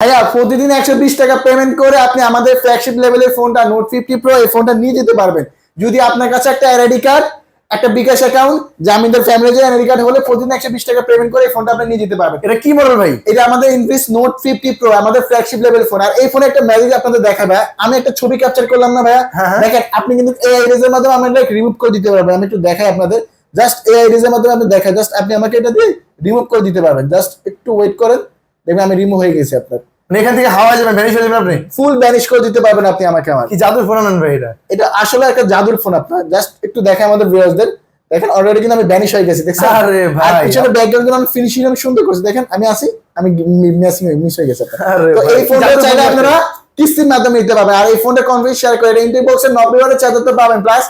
ভাইয়া প্রতিদিন 120 টাকা পেমেন্ট করে আপনি আমাদের ফ্ল্যাগশিপ লেভেলের ফোনটা নোট 50 প্রো এই ফোনটা নিয়ে যেতে পারবেন। যদি আপনার কাছে একটা এনআইডি কার্ড, একটা বিকাশ অ্যাকাউন্ট, জামিনদার ফ্যামিলি যে এনআইডি কার্ড হলে প্রতিদিন 120 টাকা পেমেন্ট করে এই ফোনটা আপনি নিয়ে যেতে পারবেন। এটা কি মডেল ভাই? এটা আমাদের ইনফিনিক্স নোট 50 প্রো, আমাদের ফ্ল্যাগশিপ লেভেল ফোন। আর এই ফোনে একটা ম্যাজিক আপনাদের দেখাবে, আমি একটা ছবি ক্যাপচার করলাম না ভাইয়া, দেখেন আপনি কিন্তু এআই রেজের মাধ্যমে আমরা এটা রিমুভ করে দিতে পারবেন। আমি একটু দেখাই আপনাদের, জাস্ট এআই রেজের মাধ্যমে আমি দেখাই, জাস্ট আপনি আমাকে এটা দিয়ে রিমুভ করে দিতে পারবেন। জাস্ট একটু ওয়েট করেন, দেখবেন আমি রিমুভ হয়ে গেছি আপনার। মানে এখান থেকে হাওয়া যাবে, ভ্যানিশ হয়ে যাবে, আপনি ফুল ভ্যানিশ করে দিতে পারবেন আপনি আমাকে। আমার কি জাদুর ফোন আনেন ভাই এটা? এটা আসলে একটা জাদুর ফোন। আপনার জাস্ট একটু দেখেন আমাদের ভিউয়ার্সদের, দেখেন অলরেডি কিন্তু আমি ভ্যানিশ হয়ে গেছি, দেখছেন? আরে ভাই, আর পিছনে ব্যাকগ্রাউন্ড আমি ফিনিশিং আমি সুন্দর করছি, দেখেন আমি আছি, আমি মিস হয়ে গেছে আপনার। আরে তো ভাই, এই ফোনটা জাদুর চাইলে ফোন আপনারা কিস্তির মাধ্যমে নিতে পারবেন। আর এই ফোনটা কনফিগার শেয়ার করে এটা ইন্টেল বক্সের 90 ওয়াটের চার্জার তো পাবেন, প্লাস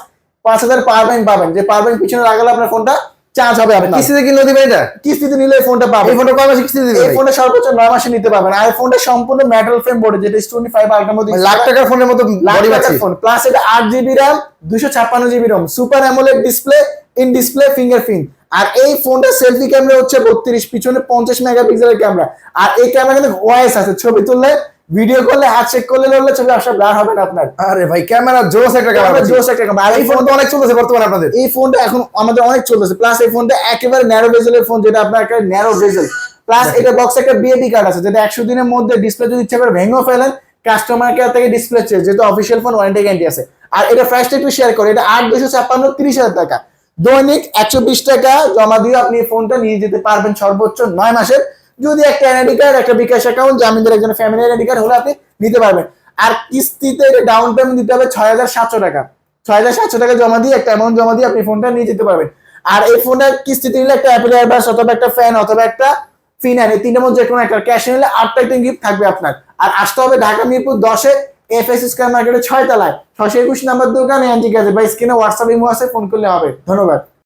5000 পাওয়ার ব্যাংক পাবেন। যে পাওয়ার ব্যাংক পিছনে লাগালে আপনার ফোনটা চার্জ হবে। আপনার কিস্তিতে কিনলে দিবেন এটা? কিস্তিতে নিলে এই ফোনটা পাবেন। এই ফোনটা কয় মাসে কিস্তি দিবেন? এই ফোনটা সর্বোচ্চ 9 মাসে নিতে পারবেন। আর এই ফোনটা সম্পূর্ণ মেটাল ফ্রেম বোর্ডে, যেটা S25 আল্ট্রা মধ্যে লাখ টাকার ফোনের মতো বডি পাচ্ছি। ফোন প্লাস এটা 8GB RAM 256GB ROM, super AMOLED display, in display fingerprint. আর এই ফোনটা সেলফি ক্যামেরা হচ্ছে 32, পিছনে 50 মেগাপিক্সেলের ক্যামেরা। আর এই ক্যামেরা কিন্তু ওয়াইস আছে, ছবি তুললে ভিডিও করলে হাত চেক করলে লড়লে ছবি আসলে ব্লার হবে না আপনার। আরে ভাই ক্যামেরা জোস একটা ক্যামেরা, জোস একটা ক্যামেরা। আর এই ফোনটা অনেক চলতেছে বর্তমানে আপনাদের। এই ফোনটা এখন আমাদের অনেক চলতেছে, প্লাস এই ফোনটা একেবারে ন্যারো বেজেলের ফোন, যেটা আপনার একটা ন্যারো বেজেল, প্লাস এটা বক্সে একটা বিএপি কার্ড আছে, যেটা 100 দিনের মধ্যে ডিসপ্লে যদি ইচ্ছা করে ভেঙেও ফেলেন, কাস্টমার কেয়ার থেকে ডিসপ্লে চেঞ্জ, যেহেতু অফিসিয়াল ফোন ওয়ারেন্টি গ্যারান্টি আছে। আর এটা প্রাইসটা একটু শেয়ার করে, এটা 8,256 30,000 টাকা, দৈনিক 120 টাকা জমা দিয়ে আপনি ফোনটা নিয়ে যেতে পারবেন সর্বোচ্চ 9 মাসের। যদি একটা এনআইডি কার্ড, একটা বিকাশ অ্যাকাউন্ট, জামিনদার একজন ফ্যামিলি এনআইডি কার্ড হলে আপনি নিতে পারবেন। আর কিস্তিতে ডাউন পেমেন্ট দিতে হবে 6,700 টাকা। 6,700 টাকা জমা দিয়ে, একটা অ্যামাউন্ট জমা দিয়ে আপনি ফোনটা নিয়ে যেতে পারবেন। আর এই ফোনটা কিস্তিতে নিলে একটা অ্যাপেল এয়ারবাস অথবা একটা ফ্যান অথবা একটা ফিনার, এই তিনটার মধ্যে যে কোনো একটা, ক্যাশ নিলে 8টা আইটেম গিফট থাকবে আপনার। আর আসতে হবে ঢাকা মিরপুর 10-এ এফএস স্কয়ার মার্কেটের 6 তলায় 621 নাম্বার দোকান এনজি গ্যাজেট। বা স্ক্রিনে হোয়াটসঅ্যাপ ইমো আছে, ফোন করলে হবে। ধন্যবাদ।